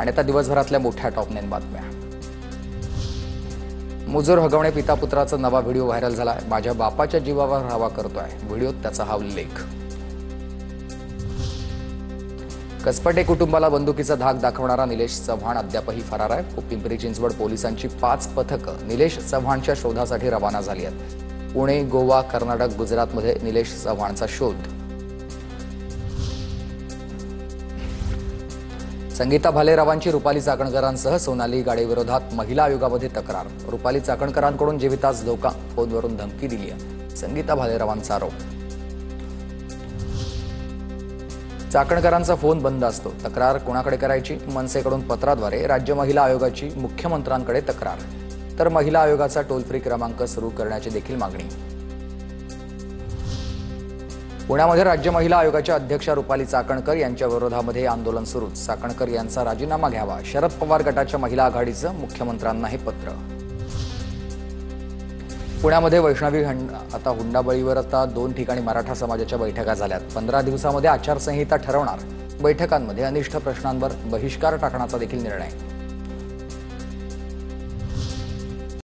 आणि आता दिवसभरातल्या मोठ्या टॉप 9 बातम्या। मुजोर हगवणे पिता पुत्राचा नवा व्हिडिओ व्हायरल झाला। माझ्या बापाच्या जीवावर हवा करतोय व्हिडिओत त्याचा हा उल्लेख। कसपटे कुटुंबाला बंदुकीचा धाक दाखवणारा निलेश चव्हाण अद्यापही फरार आहे। पिंपरी चिंचवड पोलिसांची 5 पथकं निलेश चव्हाणच्या शोधासाठी रवाना झाली आहेत। पुणे, गोवा, कर्नाटक, गुजरातमध्ये निलेश चव्हाणचा शोध। संगीता भालेरावांची रुपाली चाकणकरांसह सोनाली गाडेविरोधात महिला आयोगामध्ये तक्रार। रुपाली चाकणकरांकडून जीवितास धोका, फोनवरून धमकी दिली आहे, संगीता भालेरावांचा आरोप। चाकणकरांचा फोन बंद असतो, तक्रार कोणाकडे करायची? मनसेकडून पत्राद्वारे राज्य महिला आयोगाची मुख्यमंत्र्यांकडे तक्रार, तर महिला आयोगाचा टोल फ्री क्रमांक सुरू करण्याची देखील मागणी। पुण्यामध्ये राज्य महिला आयोगाच्या अध्यक्षा रुपाली चाकणकर यांच्या विरोधामध्ये आंदोलन सुरूच। चाकणकर यांचा राजीनामा घ्यावा, शरद पवार गटाच्या महिला आघाडीचं मुख्यमंत्र्यांना हे पत्र। पुण्यामध्ये वैष्णवी आता हुंडाबळीवर 2 ठिकाणी मराठा समाजाच्या बैठका झाल्यात। 15 दिवसामध्ये आचारसंहिता ठरवणार। बैठकांमध्ये अनिष्ट प्रश्नांवर बहिष्कार टाकण्याचा देखील निर्णय।